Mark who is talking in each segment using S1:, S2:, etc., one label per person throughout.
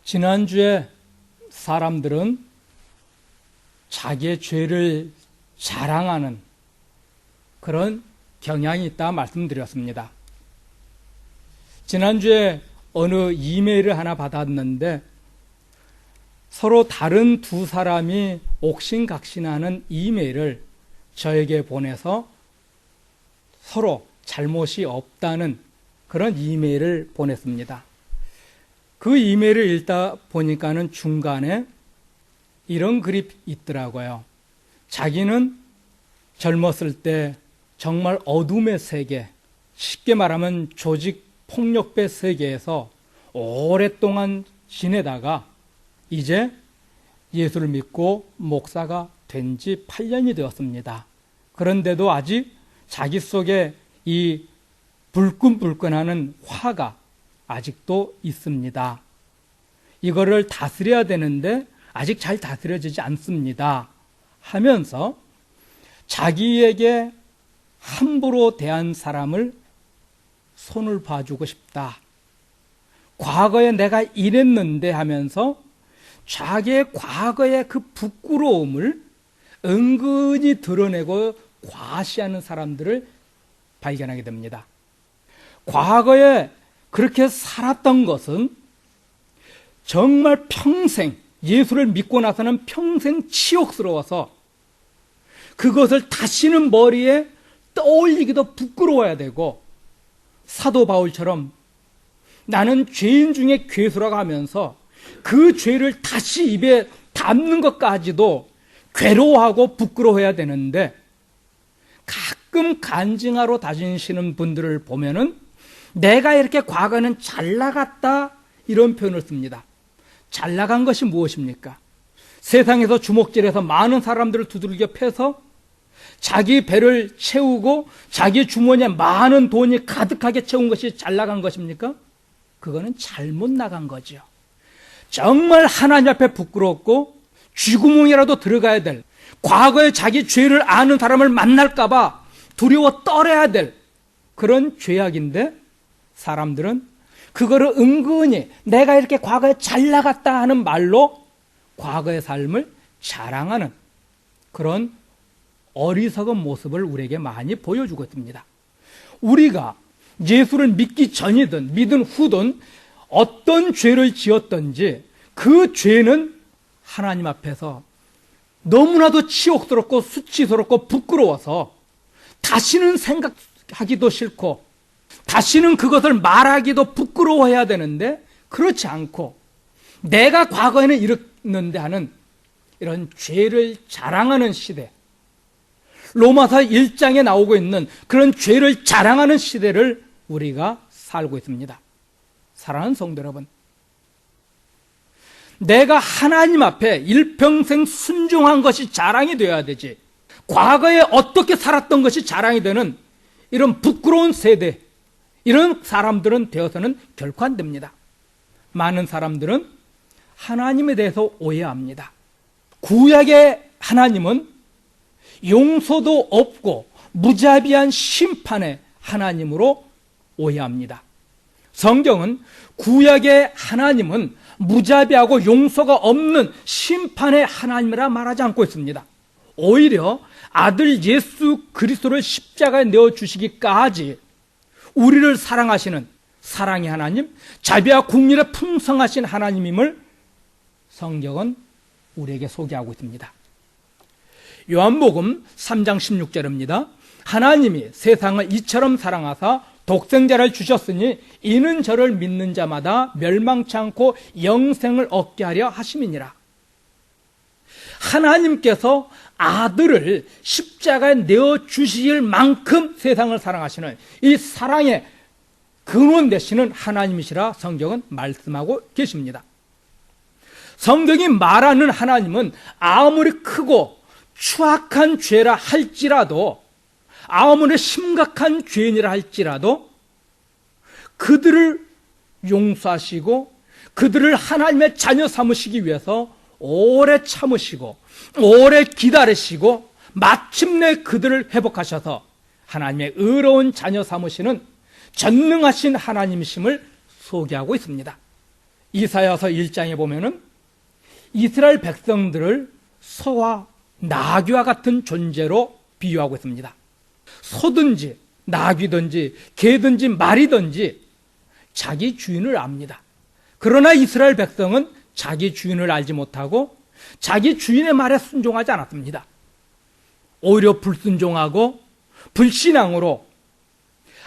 S1: 지난주에 사람들은 자기의 죄를 자랑하는 그런 경향이 있다 말씀드렸습니다. 지난주에 어느 이메일을 하나 받았는데 서로 다른 두 사람이 옥신각신하는 이메일을 저에게 보내서 서로 잘못이 없다는 그런 이메일을 보냈습니다. 그 이메일을 읽다 보니까는 중간에 이런 글이 있더라고요. 자기는 젊었을 때 정말 어둠의 세계, 쉽게 말하면 조직 폭력배 세계에서 오랫동안 지내다가 이제 예수를 믿고 목사가 된 지 8년이 되었습니다. 그런데도 아직 자기 속에 이 불끈불끈하는 화가 아직도 있습니다. 이거를 다스려야 되는데 아직 잘 다스려지지 않습니다. 하면서 자기에게 함부로 대한 사람을 손을 봐주고 싶다. 과거에 내가 이랬는데 하면서 자기의 과거의 그 부끄러움을 은근히 드러내고 과시하는 사람들을 발견하게 됩니다. 과거에 그렇게 살았던 것은 정말 평생 예수를 믿고 나서는 평생 치욕스러워서 그것을 다시는 머리에 떠올리기도 부끄러워야 되고 사도 바울처럼 나는 죄인 중에 괴수라고 하면서 그 죄를 다시 입에 담는 것까지도 괴로워하고 부끄러워해야 되는데 가끔 간증하러 다니시는 분들을 보면은 내가 이렇게 과거는 잘 나갔다 이런 표현을 씁니다. 잘 나간 것이 무엇입니까? 세상에서 주먹질해서 많은 사람들을 두들겨 패서 자기 배를 채우고 자기 주머니에 많은 돈이 가득하게 채운 것이 잘 나간 것입니까? 그거는 잘못 나간 거죠. 정말 하나님 앞에 부끄럽고 쥐구멍이라도 들어가야 될, 과거에 자기 죄를 아는 사람을 만날까 봐 두려워 떨어야 될 그런 죄악인데 사람들은 그거를 은근히 내가 이렇게 과거에 잘 나갔다 하는 말로 과거의 삶을 자랑하는 그런 어리석은 모습을 우리에게 많이 보여주고 있습니다. 우리가 예수를 믿기 전이든 믿은 후든 어떤 죄를 지었든지 그 죄는 하나님 앞에서 너무나도 치욕스럽고 수치스럽고 부끄러워서 다시는 생각하기도 싫고 다시는 그것을 말하기도 부끄러워해야 되는데 그렇지 않고 내가 과거에는 이랬는데 하는 이런 죄를 자랑하는 시대, 로마서 1장에 나오고 있는 그런 죄를 자랑하는 시대를 우리가 살고 있습니다. 사랑하는 성도 여러분, 내가 하나님 앞에 일평생 순종한 것이 자랑이 되어야 되지, 과거에 어떻게 살았던 것이 자랑이 되는 이런 부끄러운 세대, 이런 사람들은 되어서는 결코 안 됩니다. 많은 사람들은 하나님에 대해서 오해합니다. 구약의 하나님은 용서도 없고 무자비한 심판의 하나님으로 오해합니다. 성경은 구약의 하나님은 무자비하고 용서가 없는 심판의 하나님이라 말하지 않고 있습니다. 오히려 아들 예수 그리스도를 십자가에 내어주시기까지 우리를 사랑하시는 사랑의 하나님, 자비와 국률에 풍성하신 하나님임을 성경은 우리에게 소개하고 있습니다. 요한복음 3장 16절입니다. 하나님이 세상을 이처럼 사랑하사 독생자를 주셨으니 이는 저를 믿는 자마다 멸망치 않고 영생을 얻게 하려 하심이니라. 하나님께서 아들을 십자가에 내어주실 만큼 세상을 사랑하시는 이 사랑의 근원 되시는 하나님이시라 성경은 말씀하고 계십니다. 성경이 말하는 하나님은 아무리 크고 추악한 죄라 할지라도, 아무리 심각한 죄인이라 할지라도 그들을 용서하시고 그들을 하나님의 자녀 삼으시기 위해서 오래 참으시고 오래 기다리시고 마침내 그들을 회복하셔서 하나님의 의로운 자녀 삼으시는 전능하신 하나님이심을 소개하고 있습니다. 이사야서 1장에 보면은 이스라엘 백성들을 소와 나귀와 같은 존재로 비유하고 있습니다. 소든지 나귀든지 개든지 말이든지 자기 주인을 압니다. 그러나 이스라엘 백성은 자기 주인을 알지 못하고 자기 주인의 말에 순종하지 않았습니다. 오히려 불순종하고 불신앙으로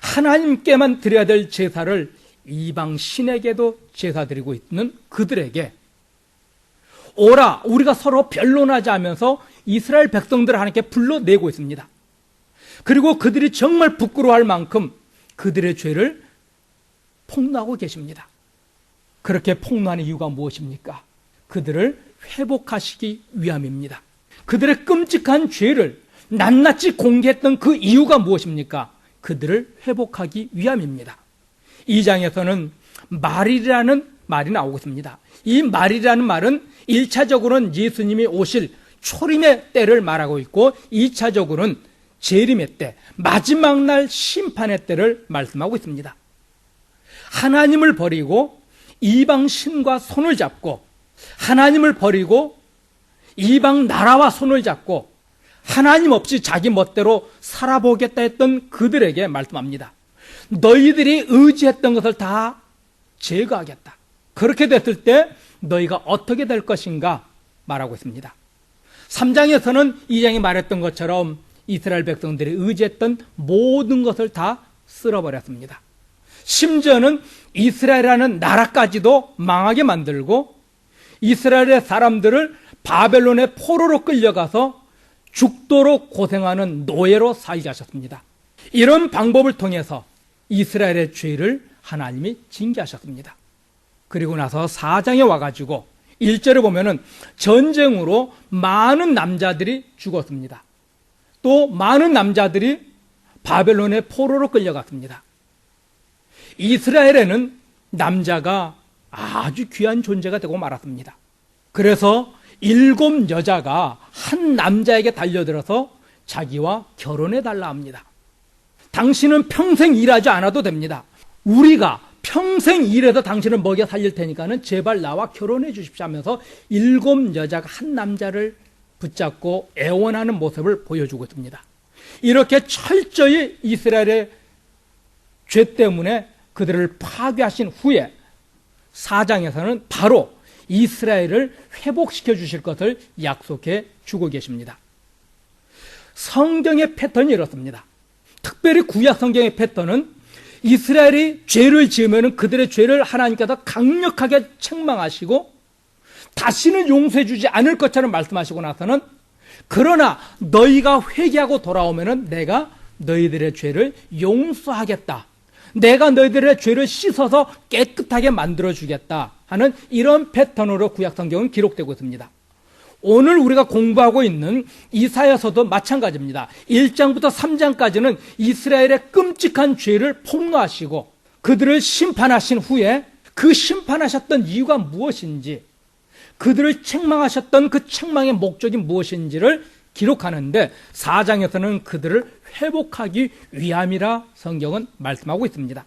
S1: 하나님께만 드려야 될 제사를 이방 신에게도 제사 드리고 있는 그들에게 오라 우리가 서로 변론하지 하면서 이스라엘 백성들을 하나님께 불러내고 있습니다. 그리고 그들이 정말 부끄러워할 만큼 그들의 죄를 폭로하고 계십니다. 그렇게 폭로하는 이유가 무엇입니까? 그들을 회복하시기 위함입니다. 그들의 끔찍한 죄를 낱낱이 공개했던 그 이유가 무엇입니까? 그들을 회복하기 위함입니다. 2장에서는 말이라는 말이 나오고 있습니다. 이 말이라는 말은 1차적으로는 예수님이 오실 초림의 때를 말하고 있고 2차적으로는 재림의 때, 마지막 날 심판의 때를 말씀하고 있습니다. 하나님을 버리고 이방 신과 손을 잡고 하나님을 버리고 이방 나라와 손을 잡고 하나님 없이 자기 멋대로 살아보겠다 했던 그들에게 말씀합니다. 너희들이 의지했던 것을 다 제거하겠다. 그렇게 됐을 때 너희가 어떻게 될 것인가 말하고 있습니다. 3장에서는 2장이 말했던 것처럼 이스라엘 백성들이 의지했던 모든 것을 다 쓸어버렸습니다. 심지어는 이스라엘이라는 나라까지도 망하게 만들고 이스라엘의 사람들을 바벨론의 포로로 끌려가서 죽도록 고생하는 노예로 살게 하셨습니다. 이런 방법을 통해서 이스라엘의 죄를 하나님이 징계하셨습니다. 그리고 나서 4장에 와가지고 1절에 보면은 전쟁으로 많은 남자들이 죽었습니다. 또 많은 남자들이 바벨론의 포로로 끌려갔습니다. 이스라엘에는 남자가 아주 귀한 존재가 되고 말았습니다. 그래서 7 여자가 한 남자에게 달려들어서 자기와 결혼해달라 합니다. 당신은 평생 일하지 않아도 됩니다. 우리가 평생 일해서 당신을 먹여 살릴 테니까는 제발 나와 결혼해 주십시오 하면서 7 여자가 한 남자를 붙잡고 애원하는 모습을 보여주고 있습니다. 이렇게 철저히 이스라엘의 죄 때문에 그들을 파괴하신 후에 4장에서는 바로 이스라엘을 회복시켜 주실 것을 약속해 주고 계십니다. 성경의 패턴이 이렇습니다. 특별히 구약 성경의 패턴은 이스라엘이 죄를 지으면 그들의 죄를 하나님께서 강력하게 책망하시고 다시는 용서해 주지 않을 것처럼 말씀하시고 나서는 그러나 너희가 회개하고 돌아오면 내가 너희들의 죄를 용서하겠다. 내가 너희들의 죄를 씻어서 깨끗하게 만들어주겠다 하는 이런 패턴으로 구약 성경은 기록되고 있습니다. 오늘 우리가 공부하고 있는 이사야서도 마찬가지입니다. 1장부터 3장까지는 이스라엘의 끔찍한 죄를 폭로하시고 그들을 심판하신 후에 그 심판하셨던 이유가 무엇인지 그들을 책망하셨던 그 책망의 목적이 무엇인지를 기록하는데 4장에서는 그들을 회복하기 위함이라 성경은 말씀하고 있습니다.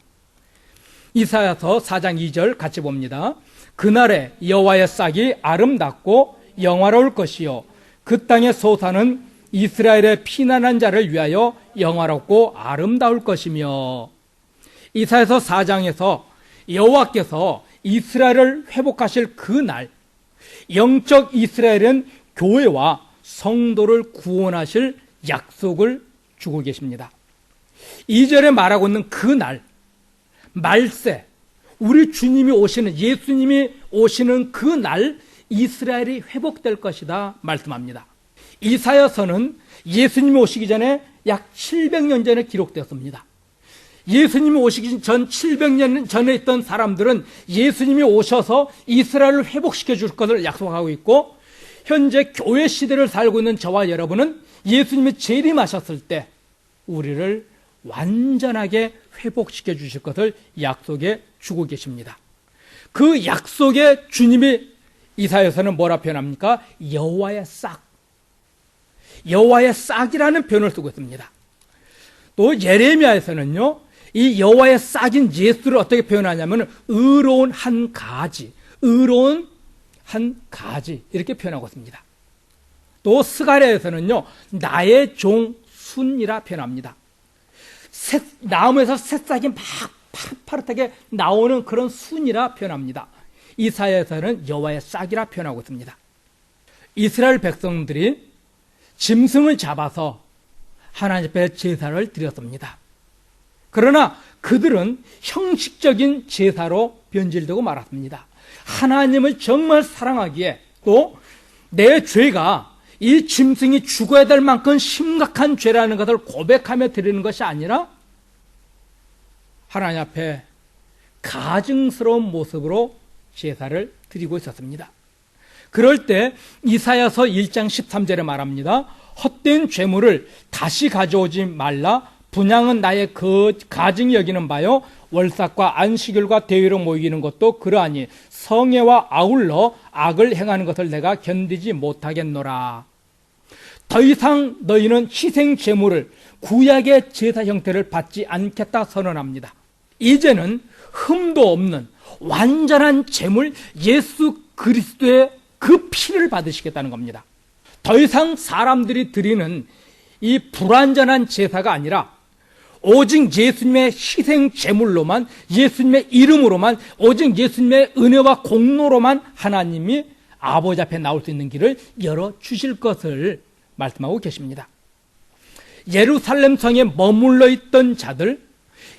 S1: 이사야서 4장 2절 같이 봅니다. 그날에 여호와의 싹이 아름답고 영화로울 것이요 그 땅의 소사는 이스라엘의 피난한 자를 위하여 영화롭고 아름다울 것이며 이사야서 4장에서 여호와께서 이스라엘을 회복하실 그 날 영적 이스라엘은 교회와 성도를 구원하실 약속을 주고 계십니다. 2절에 말하고 있는 그 날 말세 우리 주님이 오시는 예수님이 오시는 그 날 이스라엘이 회복될 것이다 말씀합니다. 이사야서는 예수님이 오시기 전에 약 700년 전에 기록되었습니다. 예수님이 오시기 전 700년 전에 있던 사람들은 예수님이 오셔서 이스라엘을 회복시켜 줄 것을 약속하고 있고 현재 교회 시대를 살고 있는 저와 여러분은 예수님이 재림하셨을 때 우리를 완전하게 회복시켜 주실 것을 약속해 주고 계십니다. 그 약속에 주님이 이사야서는 뭐라 표현합니까? 여호와의 싹. 여호와의 싹이라는 표현을 쓰고 있습니다. 또 예레미야에서는요. 이 여호와의 싹인 예수를 어떻게 표현하냐면 의로운 한 가지, 의로운 한 가지 이렇게 표현하고 있습니다. 또 스가랴에서는요, 나의 종 순이라 표현합니다. 나무에서 새싹이 막 파릇파릇하게 나오는 그런 순이라 표현합니다. 이사야에서는 여호와의 싹이라 표현하고 있습니다. 이스라엘 백성들이 짐승을 잡아서 하나님 앞에 제사를 드렸습니다. 그러나 그들은 형식적인 제사로 변질되고 말았습니다. 하나님을 정말 사랑하기에 또 내 죄가 이 짐승이 죽어야 될 만큼 심각한 죄라는 것을 고백하며 드리는 것이 아니라 하나님 앞에 가증스러운 모습으로 제사를 드리고 있었습니다. 그럴 때 이사야서 1장 13절에 말합니다. 헛된 죄물을 다시 가져오지 말라. 분향은 나의 가증이 여기는 바요, 월삭과 안식일과 대회로 모이는 것도 그러하니 성애와 아울러 악을 행하는 것을 내가 견디지 못하겠노라. 더 이상 너희는 희생 제물을 구약의 제사 형태를 받지 않겠다 선언합니다. 이제는 흠도 없는 완전한 제물 예수 그리스도의 그 피를 받으시겠다는 겁니다. 더 이상 사람들이 드리는 이 불완전한 제사가 아니라 오직 예수님의 희생 제물로만, 예수님의 이름으로만, 오직 예수님의 은혜와 공로로만 하나님이 아버지 앞에 나올 수 있는 길을 열어주실 것을 말씀하고 계십니다. 예루살렘 성에 머물러 있던 자들,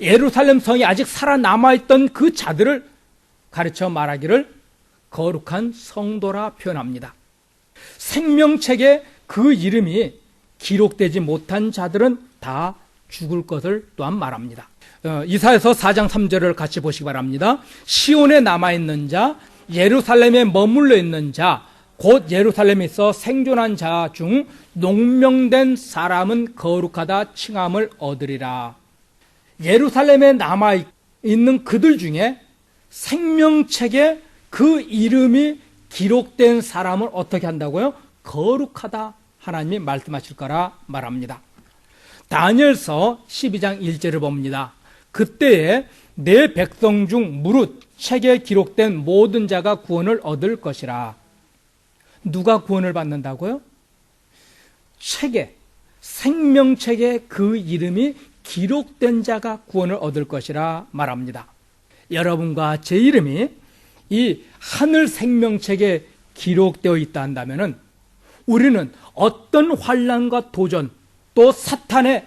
S1: 예루살렘 성에 아직 살아남아있던 그 자들을 가르쳐 말하기를 거룩한 성도라 표현합니다. 생명책에 그 이름이 기록되지 못한 자들은 다 죽을 것을 또한 말합니다. 이사야서 4장 3절을 같이 보시기 바랍니다. 시온에 남아있는 자, 예루살렘에 머물러 있는 자, 곧 예루살렘에 있어 생존한 자 중 농명된 사람은 거룩하다 칭함을 얻으리라. 예루살렘에 남아있는 그들 중에 생명책에 그 이름이 기록된 사람을 어떻게 한다고요? 거룩하다 하나님이 말씀하실 거라 말합니다. 다니엘서 12장 1절을 봅니다. 그때에 내 백성 중 무릇 책에 기록된 모든 자가 구원을 얻을 것이라. 누가 구원을 받는다고요? 책에, 생명책에 그 이름이 기록된 자가 구원을 얻을 것이라 말합니다. 여러분과 제 이름이 이 하늘 생명책에 기록되어 있다 한다면 우리는 어떤 환난과 도전 또 사탄의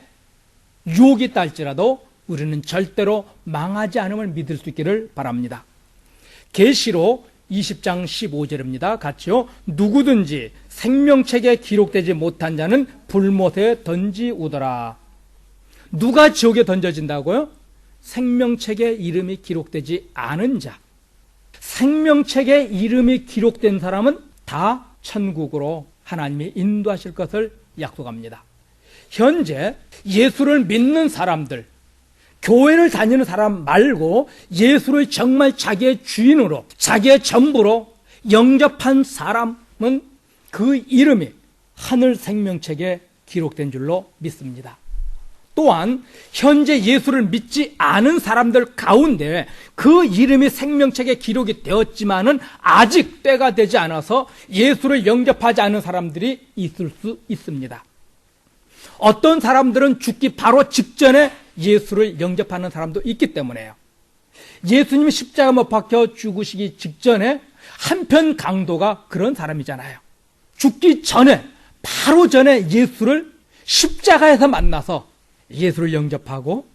S1: 유혹이 있다 할지라도 우리는 절대로 망하지 않음을 믿을 수 있기를 바랍니다. 계시록 20장 15절입니다. 같이요. 누구든지 생명책에 기록되지 못한 자는 불못에 던지우더라. 누가 지옥에 던져진다고요? 생명책에 이름이 기록되지 않은 자. 생명책에 이름이 기록된 사람은 다 천국으로 하나님이 인도하실 것을 약속합니다. 현재 예수를 믿는 사람들, 교회를 다니는 사람 말고 예수를 정말 자기의 주인으로, 자기의 전부로 영접한 사람은 그 이름이 하늘 생명책에 기록된 줄로 믿습니다. 또한 현재 예수를 믿지 않은 사람들 가운데 그 이름이 생명책에 기록이 되었지만은 아직 때가 되지 않아서 예수를 영접하지 않은 사람들이 있을 수 있습니다. 어떤 사람들은 죽기 바로 직전에 예수를 영접하는 사람도 있기 때문에요. 예수님이 십자가 못 박혀 죽으시기 직전에 한편 강도가 그런 사람이잖아요. 죽기 전에, 바로 전에 예수를 십자가에서 만나서 예수를 영접하고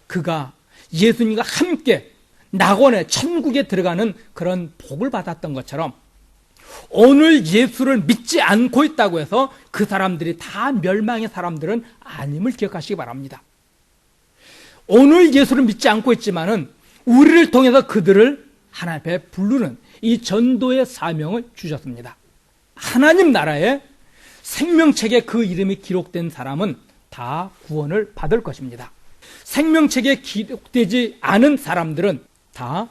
S1: 그가 예수님과 함께 낙원의 천국에 들어가는 그런 복을 받았던 것처럼 오늘 예수를 믿지 않고 있다고 해서 그 사람들이 다 멸망의 사람들은 아님을 기억하시기 바랍니다. 오늘 예수를 믿지 않고 있지만은 우리를 통해서 그들을 하나님 앞에 부르는 이 전도의 사명을 주셨습니다. 하나님 나라에 생명책에 그 이름이 기록된 사람은 다 구원을 받을 것입니다. 생명책에 기록되지 않은 사람들은 다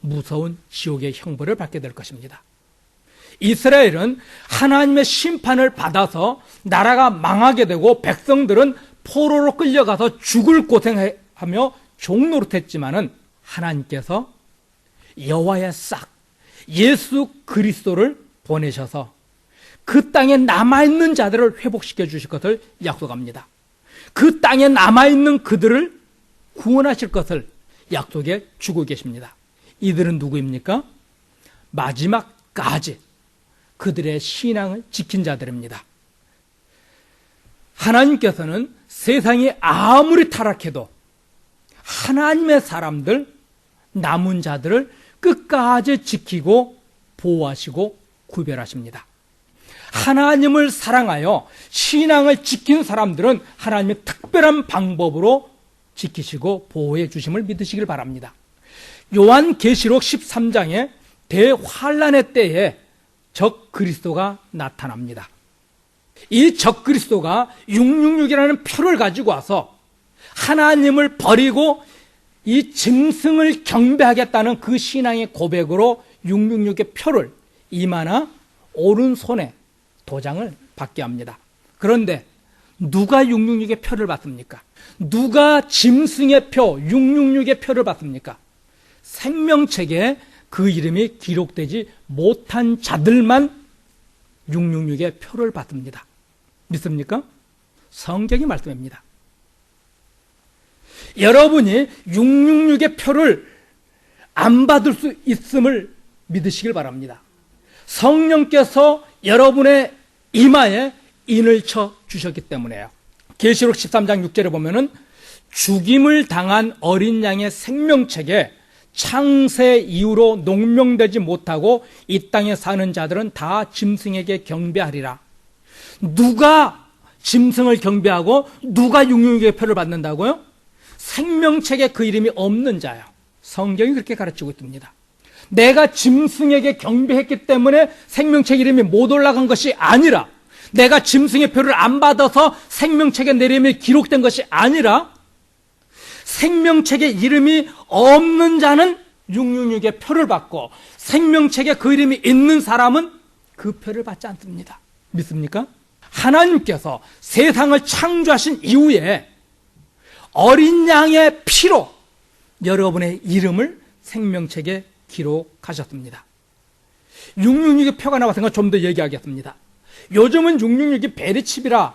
S1: 무서운 지옥의 형벌을 받게 될 것입니다. 이스라엘은 하나님의 심판을 받아서 나라가 망하게 되고 백성들은 포로로 끌려가서 죽을 고생하며 종노릇했지만은 하나님께서 여호와의 싹, 예수 그리스도를 보내셔서 그 땅에 남아있는 자들을 회복시켜 주실 것을 약속합니다. 그 땅에 남아있는 그들을 구원하실 것을 약속해 주고 계십니다. 이들은 누구입니까? 마지막까지 그들의 신앙을 지킨 자들입니다. 하나님께서는 세상이 아무리 타락해도 하나님의 사람들, 남은 자들을 끝까지 지키고 보호하시고 구별하십니다. 하나님을 사랑하여 신앙을 지킨 사람들은 하나님의 특별한 방법으로 지키시고 보호해 주심을 믿으시길 바랍니다. 요한계시록 13장에 대환란의 때에 적 그리스도가 나타납니다. 이 적 그리스도가 666이라는 표를 가지고 와서 하나님을 버리고 이 짐승을 경배하겠다는 그 신앙의 고백으로 666의 표를 이마나 오른손에 도장을 받게 합니다. 그런데 누가 666의 표를 받습니까? 누가 짐승의 표, 666의 표를 받습니까? 생명책에 그 이름이 기록되지 못한 자들만 666의 표를 받습니다. 믿습니까? 성경이 말씀입니다. 여러분이 666의 표를 안 받을 수 있음을 믿으시길 바랍니다. 성령께서 여러분의 이마에 인을 쳐 주셨기 때문에요. 계시록 13장 6절에 보면은 죽임을 당한 어린 양의 생명책에 창세 이후로 농명되지 못하고 이 땅에 사는 자들은 다 짐승에게 경배하리라. 누가 짐승을 경배하고 누가 666의 표를 받는다고요? 생명책에 그 이름이 없는 자요. 성경이 그렇게 가르치고 있습니다. 내가 짐승에게 경배했기 때문에 생명책 이름이 못 올라간 것이 아니라, 내가 짐승의 표를 안 받아서 생명책에 내 이름이 기록된 것이 아니라, 생명책에 이름이 없는 자는 666의 표를 받고 생명책에 그 이름이 있는 사람은 그 표를 받지 않습니다. 믿습니까? 하나님께서 세상을 창조하신 이후에 어린 양의 피로 여러분의 이름을 생명책에 기록하셨습니다. 666의 표가 나왔으니까 좀 더 얘기하겠습니다. 요즘은 666이 베리칩이라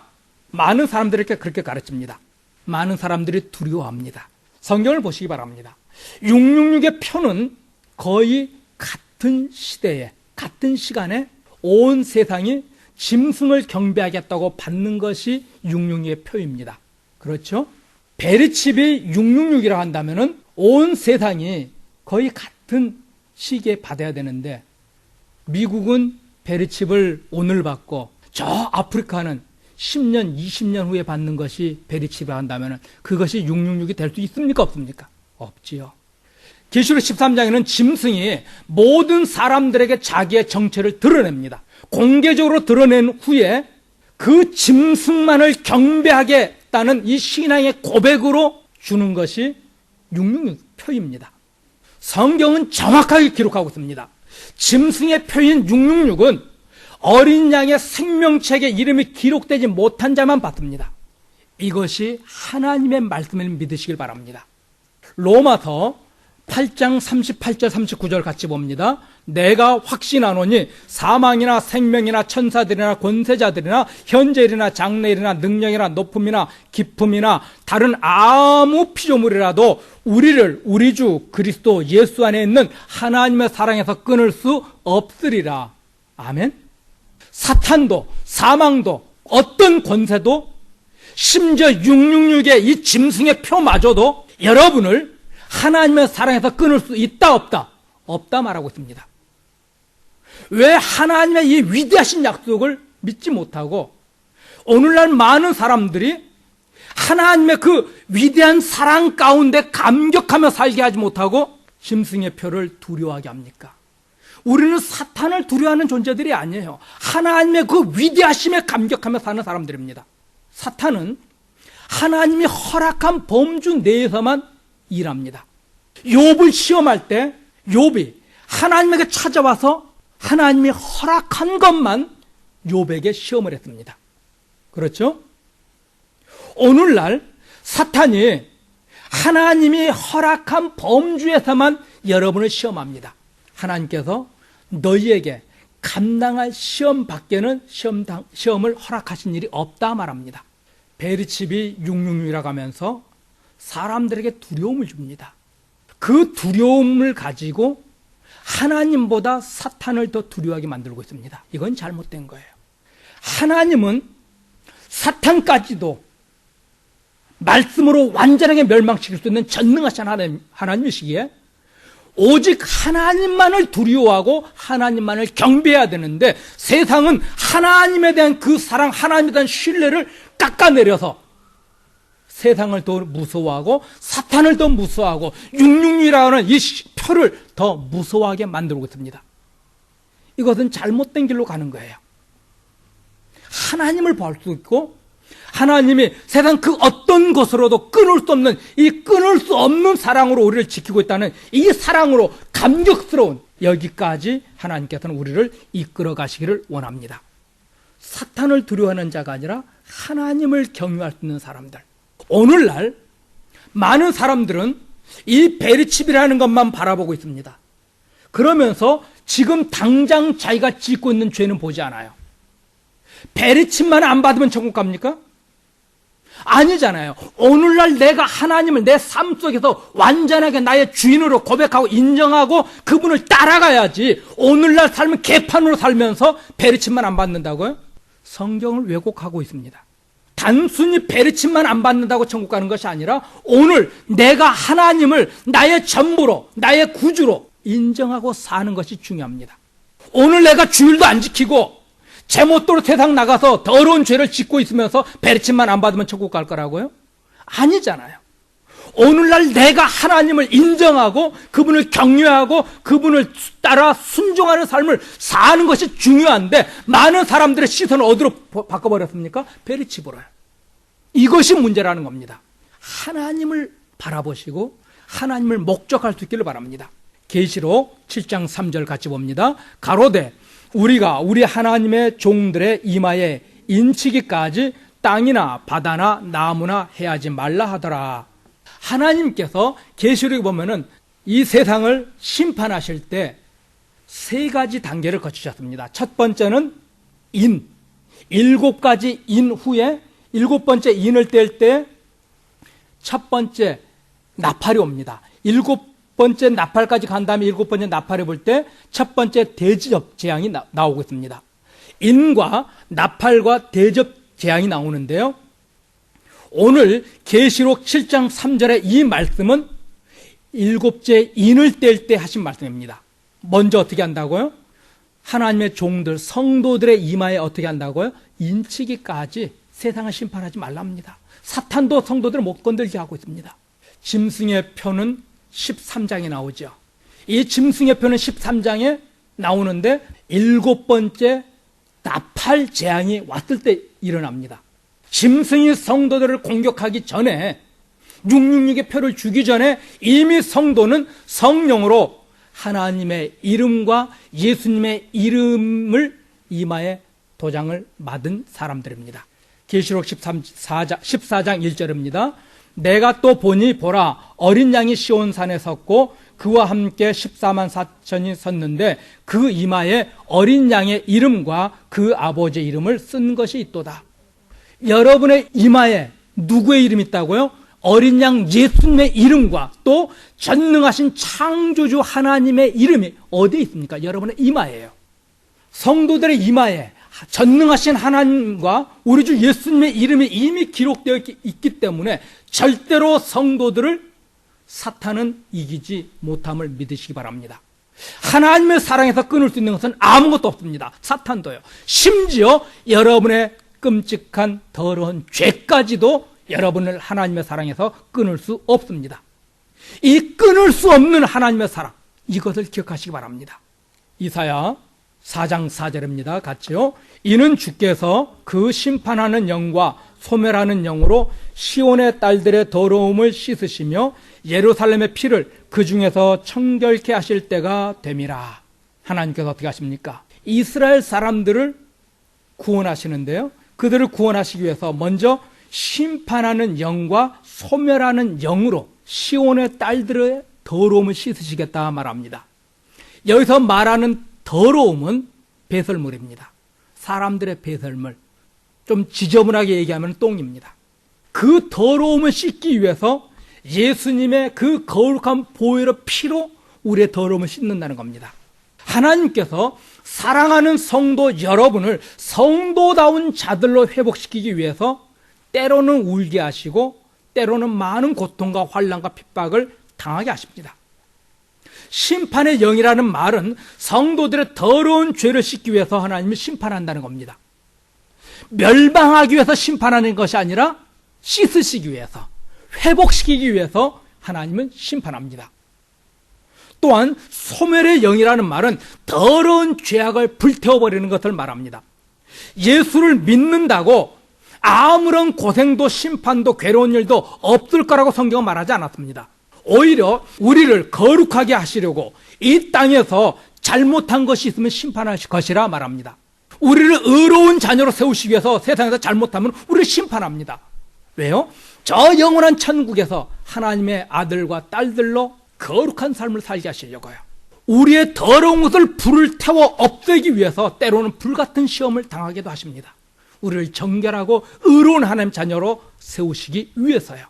S1: 많은 사람들에게 그렇게 가르칩니다. 많은 사람들이 두려워합니다. 성경을 보시기 바랍니다. 666의 표는 거의 같은 시대에, 같은 시간에 온 세상이 짐승을 경배하겠다고 받는 것이 666의 표입니다. 그렇죠? 베리칩이 666이라 한다면은 온 세상이 거의 같은 시기에 받아야 되는데, 미국은 베리칩을 오늘 받고 저 아프리카는 10년, 20년 후에 받는 것이 베리칩이라 한다면 그것이 666이 될 수 있습니까? 없습니까? 없지요. 계시록 13장에는 짐승이 모든 사람들에게 자기의 정체를 드러냅니다. 공개적으로 드러낸 후에 그 짐승만을 경배하겠다는 이 신앙의 고백으로 주는 것이 666 표입니다. 성경은 정확하게 기록하고 있습니다. 짐승의 표인 666은 어린 양의 생명책에 이름이 기록되지 못한 자만 받습니다. 이것이 하나님의 말씀을 믿으시길 바랍니다. 로마서 8장 38절 39절 같이 봅니다. 내가 확신하노니 사망이나 생명이나 천사들이나 권세자들이나 현재일이나 장래일이나 능력이나 높음이나 깊음이나 다른 아무 피조물이라도 우리를 우리 주 그리스도 예수 안에 있는 하나님의 사랑에서 끊을 수 없으리라. 아멘. 사탄도 사망도 어떤 권세도 심지어 666의 이 짐승의 표마저도 여러분을 하나님의 사랑에서 끊을 수 있다 없다? 없다 말하고 있습니다. 왜 하나님의 이 위대하신 약속을 믿지 못하고 오늘날 많은 사람들이 하나님의 그 위대한 사랑 가운데 감격하며 살게 하지 못하고 짐승의 표를 두려워하게 합니까? 우리는 사탄을 두려워하는 존재들이 아니에요. 하나님의 그 위대하심에 감격하며 사는 사람들입니다. 사탄은 하나님이 허락한 범주 내에서만 일합니다. 욥을 시험할 때 욥이 하나님에게 찾아와서 하나님이 허락한 것만 욥에게 시험을 했습니다. 그렇죠? 오늘날 사탄이 하나님이 허락한 범주에서만 여러분을 시험합니다. 하나님께서 너희에게 감당할 시험 밖에는 시험을 허락하신 일이 없다 말합니다. 베르칩이 666이라고 하면서 사람들에게 두려움을 줍니다. 그 두려움을 가지고 하나님보다 사탄을 더 두려워하게 만들고 있습니다. 이건 잘못된 거예요. 하나님은 사탄까지도 말씀으로 완전하게 멸망시킬 수 있는 전능하신 하나님이시기에 오직 하나님만을 두려워하고 하나님만을 경배해야 되는데, 세상은 하나님에 대한 그 사랑, 하나님에 대한 신뢰를 깎아내려서 세상을 더 무서워하고 사탄을 더 무서워하고 666이라는 이 표를 더 무서워하게 만들고 있습니다. 이것은 잘못된 길로 가는 거예요. 하나님을 볼 수 있고 하나님이 세상 그 어떤 것으로도 끊을 수 없는, 이 끊을 수 없는 사랑으로 우리를 지키고 있다는 이 사랑으로 감격스러운, 여기까지 하나님께서는 우리를 이끌어 가시기를 원합니다. 사탄을 두려워하는 자가 아니라 하나님을 경유할 수 있는 사람들. 오늘날 많은 사람들은 이 베르칩이라는 것만 바라보고 있습니다. 그러면서 지금 당장 자기가 짓고 있는 죄는 보지 않아요. 베르칩만 안 받으면 천국 갑니까? 아니잖아요. 오늘날 내가 하나님을 내 삶 속에서 완전하게 나의 주인으로 고백하고 인정하고 그분을 따라가야지. 오늘날 삶은 개판으로 살면서 베르칩만 안 받는다고요? 성경을 왜곡하고 있습니다. 단순히 베르칩만 안 받는다고 천국 가는 것이 아니라 오늘 내가 하나님을 나의 전부로, 나의 구주로 인정하고 사는 것이 중요합니다. 오늘 내가 주일도 안 지키고 제멋대로 세상 나가서 더러운 죄를 짓고 있으면서 베르칩만 안 받으면 천국 갈 거라고요? 아니잖아요. 오늘날 내가 하나님을 인정하고 그분을 경외하고 그분을 따라 순종하는 삶을 사는 것이 중요한데, 많은 사람들의 시선을 어디로 바꿔버렸습니까? 베르칩으로요. 이것이 문제라는 겁니다. 하나님을 바라보시고 하나님을 목적할 수 있기를 바랍니다. 계시록 7장 3절 같이 봅니다. 가로되 우리가 우리 하나님의 종들의 이마에 인치기까지 땅이나 바다나 나무나 해하지 말라 하더라. 하나님께서 계시록에 보면은 이 세상을 심판하실 때 세 가지 단계를 거치셨습니다. 첫 번째는 인, 7가지 인 후에 7번째 인을 뗄 때 첫 번째 나팔이 옵니다. 7번째 나팔까지 간 다음에 7번째 나팔을 볼 때 첫 번째 대접 재앙이 나오고 있습니다. 인과 나팔과 대접 재앙이 나오는데요, 오늘 계시록 7장 3절의 이 말씀은 7째 인을 뗄 때 하신 말씀입니다. 먼저 어떻게 한다고요? 하나님의 종들, 성도들의 이마에 어떻게 한다고요? 인치기까지 세상을 심판하지 말랍니다. 사탄도 성도들을 못 건들게 하고 있습니다. 짐승의 표는 13장에 나오죠. 이 짐승의 표는 13장에 나오는데 7번째 나팔 재앙이 왔을 때 일어납니다. 짐승이 성도들을 공격하기 전에, 666의 표를 주기 전에 이미 성도는 성령으로 하나님의 이름과 예수님의 이름을 이마에 도장을 맞은 사람들입니다. 계시록 14장 1절입니다. 내가 또 보니 보라, 어린 양이 시온산에 섰고 그와 함께 14만 4천이 섰는데 그 이마에 어린 양의 이름과 그 아버지의 이름을 쓴 것이 있도다. 여러분의 이마에 누구의 이름이 있다고요? 어린 양 예수님의 이름과 또 전능하신 창조주 하나님의 이름이 어디에 있습니까? 여러분의 이마예요. 성도들의 이마에 전능하신 하나님과 우리 주 예수님의 이름이 이미 기록되어 있기 때문에 절대로 성도들을 사탄은 이기지 못함을 믿으시기 바랍니다. 하나님의 사랑에서 끊을 수 있는 것은 아무것도 없습니다. 사탄도요. 심지어 여러분의 끔찍한 더러운 죄까지도 여러분을 하나님의 사랑에서 끊을 수 없습니다. 이 끊을 수 없는 하나님의 사랑, 이것을 기억하시기 바랍니다. 이사야 4장 4절입니다. 같이요. 이는 주께서 그 심판하는 영과 소멸하는 영으로 시온의 딸들의 더러움을 씻으시며 예루살렘의 피를 그 중에서 청결케 하실 때가 됨이라. 하나님께서 어떻게 하십니까? 이스라엘 사람들을 구원하시는데요, 그들을 구원하시기 위해서 먼저 심판하는 영과 소멸하는 영으로 시온의 딸들의 더러움을 씻으시겠다 말합니다. 여기서 말하는 더러움은 배설물입니다. 사람들의 배설물. 좀 지저분하게 얘기하면 똥입니다. 그 더러움을 씻기 위해서 예수님의 그 거룩한 보혈의 피로 우리의 더러움을 씻는다는 겁니다. 하나님께서 사랑하는 성도 여러분을 성도다운 자들로 회복시키기 위해서 때로는 울게 하시고 때로는 많은 고통과 환난과 핍박을 당하게 하십니다. 심판의 영이라는 말은 성도들의 더러운 죄를 씻기 위해서 하나님이 심판한다는 겁니다. 멸망하기 위해서 심판하는 것이 아니라 씻으시기 위해서, 회복시키기 위해서 하나님은 심판합니다. 또한 소멸의 영이라는 말은 더러운 죄악을 불태워버리는 것을 말합니다. 예수를 믿는다고 아무런 고생도 심판도 괴로운 일도 없을 거라고 성경은 말하지 않았습니다. 오히려 우리를 거룩하게 하시려고 이 땅에서 잘못한 것이 있으면 심판하실 것이라 말합니다. 우리를 의로운 자녀로 세우시기 위해서 세상에서 잘못하면 우리를 심판합니다. 왜요? 저 영원한 천국에서 하나님의 아들과 딸들로 거룩한 삶을 살게 하시려고요. 우리의 더러운 것을 불을 태워 없애기 위해서 때로는 불같은 시험을 당하기도 하십니다. 우리를 정결하고 의로운 하나님 자녀로 세우시기 위해서요.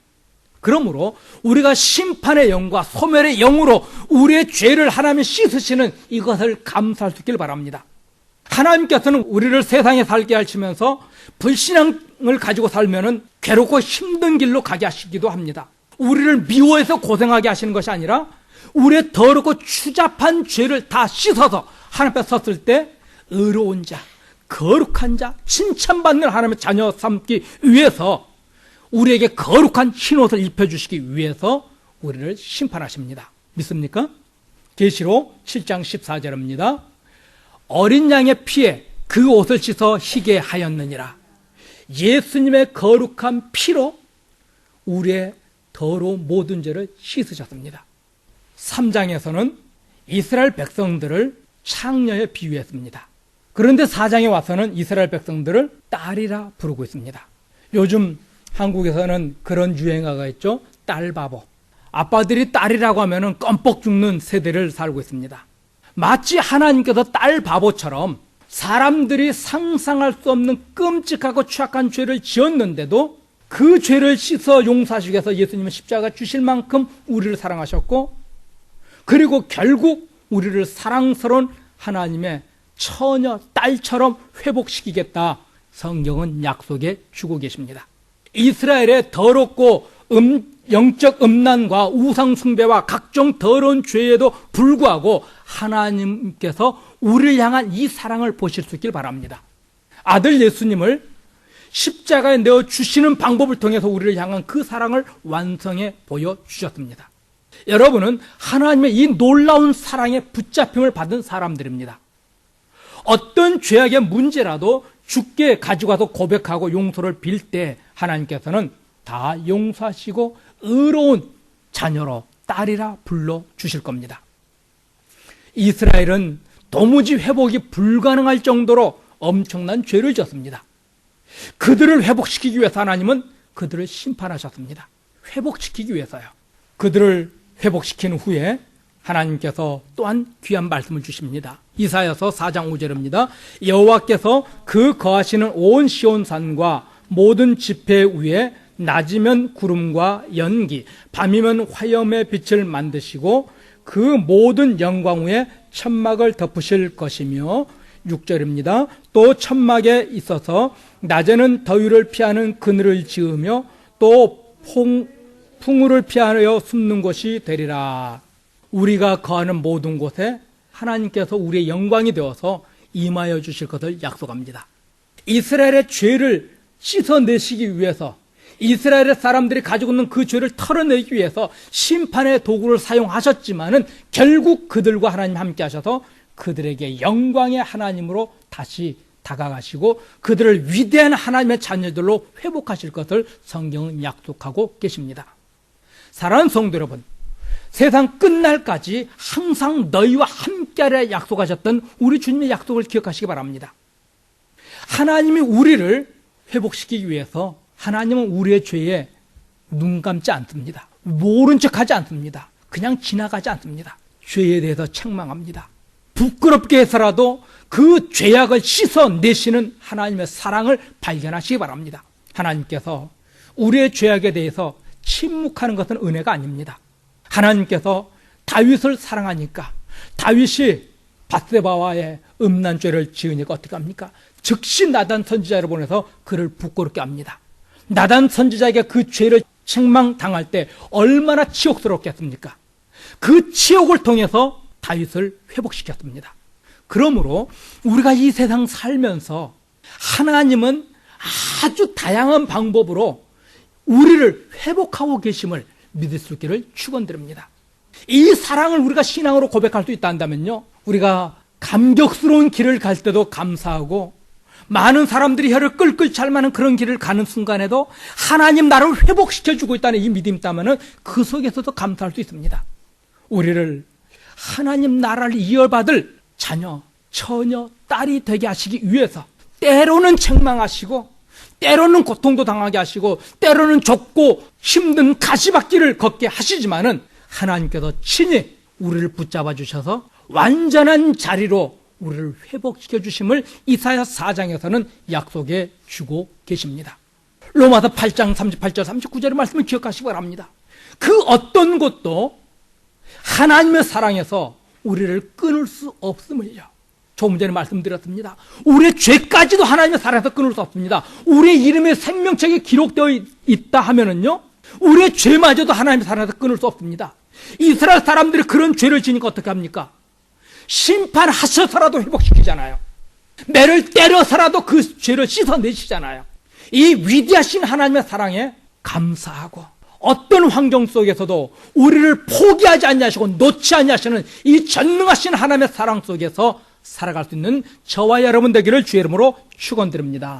S1: 그러므로 우리가 심판의 영과 소멸의 영으로 우리의 죄를 하나님이 씻으시는 이것을 감사할 수 있길 바랍니다. 하나님께서는 우리를 세상에 살게 하시면서 불신앙을 가지고 살면은 괴롭고 힘든 길로 가게 하시기도 합니다. 우리를 미워해서 고생하게 하시는 것이 아니라 우리의 더럽고 추잡한 죄를 다 씻어서 하나님 앞에 섰을 때 의로운 자, 거룩한 자, 칭찬받는 하나님의 자녀 삼기 위해서 우리에게 거룩한 흰옷을 입혀주시기 위해서 우리를 심판하십니다. 믿습니까? 계시록 7장 14절입니다. 어린 양의 피에 그 옷을 씻어 희게 하였느니라. 예수님의 거룩한 피로 우리의 더러운 모든 죄를 씻으셨습니다. 3장에서는 이스라엘 백성들을 창녀에 비유했습니다. 그런데 4장에 와서는 이스라엘 백성들을 딸이라 부르고 있습니다. 요즘 한국에서는 그런 유행어가 있죠. 딸바보. 아빠들이 딸이라고 하면 껌뻑 죽는 세대를 살고 있습니다. 마치 하나님께서 딸바보처럼 사람들이 상상할 수 없는 끔찍하고 취약한 죄를 지었는데도 그 죄를 씻어 용서하시기 위해서 예수님은 십자가 주실 만큼 우리를 사랑하셨고, 그리고 결국 우리를 사랑스러운 하나님의 처녀 딸처럼 회복시키겠다, 성경은 약속해 주고 계십니다. 이스라엘의 더럽고 영적 음란과 우상 숭배와 각종 더러운 죄에도 불구하고 하나님께서 우리를 향한 이 사랑을 보실 수 있길 바랍니다. 아들 예수님을 십자가에 내어 주시는 방법을 통해서 우리를 향한 그 사랑을 완성해 보여주셨습니다. 여러분은 하나님의 이 놀라운 사랑에 붙잡힘을 받은 사람들입니다. 어떤 죄악의 문제라도 주께 가지고 와서 고백하고 용서를 빌 때 하나님께서는 다 용서하시고 의로운 자녀로 딸이라 불러주실 겁니다. 이스라엘은 도무지 회복이 불가능할 정도로 엄청난 죄를 졌습니다. 그들을 회복시키기 위해서 하나님은 그들을 심판하셨습니다. 회복시키기 위해서요. 그들을 회복시킨 후에 하나님께서 또한 귀한 말씀을 주십니다. 이사야서 4장 5절입니다. 여호와께서 그 거하시는 온 시온산과 모든 지폐 위에 낮이면 구름과 연기, 밤이면 화염의 빛을 만드시고 그 모든 영광 위에 천막을 덮으실 것이며, 6절입니다. 또 천막에 있어서 낮에는 더위를 피하는 그늘을 지으며 또 풍우를 피하여 숨는 곳이 되리라. 우리가 거하는 모든 곳에 하나님께서 우리의 영광이 되어서 임하여 주실 것을 약속합니다. 이스라엘의 죄를 씻어내시기 위해서, 이스라엘의 사람들이 가지고 있는 그 죄를 털어내기 위해서 심판의 도구를 사용하셨지만은 결국 그들과 하나님 함께 하셔서 그들에게 영광의 하나님으로 다시 다가가시고 그들을 위대한 하나님의 자녀들로 회복하실 것을 성경은 약속하고 계십니다. 사랑하는 성도 여러분, 세상 끝날까지 항상 너희와 함께하려 약속하셨던 우리 주님의 약속을 기억하시기 바랍니다. 하나님이 우리를 회복시키기 위해서 하나님은 우리의 죄에 눈 감지 않습니다. 모른 척하지 않습니다. 그냥 지나가지 않습니다. 죄에 대해서 책망합니다. 부끄럽게 해서라도 그 죄악을 씻어내시는 하나님의 사랑을 발견하시기 바랍니다. 하나님께서 우리의 죄악에 대해서 침묵하는 것은 은혜가 아닙니다. 하나님께서 다윗을 사랑하니까 다윗이 밧세바와의 음란 죄를 지으니까 어떻게 합니까? 즉시 나단 선지자를 보내서 그를 부끄럽게 합니다. 나단 선지자에게 그 죄를 책망당할 때 얼마나 치욕스럽겠습니까? 그 치욕을 통해서 다윗을 회복시켰습니다. 그러므로 우리가 이 세상 살면서 하나님은 아주 다양한 방법으로 우리를 회복하고 계심을 믿을 수 있기를 축원드립니다. 이 사랑을 우리가 신앙으로 고백할 수 있다 한다면요, 우리가 감격스러운 길을 갈 때도 감사하고 많은 사람들이 혀를 끌끌 찰만한 그런 길을 가는 순간에도 하나님 나를 회복시켜주고 있다는 이 믿음이 있다면 그 속에서도 감사할 수 있습니다. 우리를 하나님 나라를 이어받을 자녀, 처녀, 딸이 되게 하시기 위해서 때로는 책망하시고 때로는 고통도 당하게 하시고 때로는 좁고 힘든 가시밭길을 걷게 하시지만은 하나님께서 친히 우리를 붙잡아 주셔서 완전한 자리로 우리를 회복시켜 주심을 이사야 4장에서는 약속해 주고 계십니다. 로마서 8장 38절 39절의 말씀을 기억하시기 바랍니다. 그 어떤 것도 하나님의 사랑에서 우리를 끊을 수 없음을요, 조금 전에 말씀드렸습니다. 우리의 죄까지도 하나님의 사랑에서 끊을 수 없습니다. 우리의 이름의 생명책에 기록되어 있다 하면은요, 우리의 죄마저도 하나님의 사랑에서 끊을 수 없습니다. 이스라엘 사람들이 그런 죄를 지니까 어떻게 합니까? 심판하셔서라도 회복시키잖아요. 매를 때려서라도 그 죄를 씻어내시잖아요. 이 위대하신 하나님의 사랑에 감사하고 어떤 환경 속에서도 우리를 포기하지 않냐시고 놓지 않냐시는 이 전능하신 하나님의 사랑 속에서 살아갈 수 있는 저와 여러분 되기를 주의 이름으로 축원드립니다.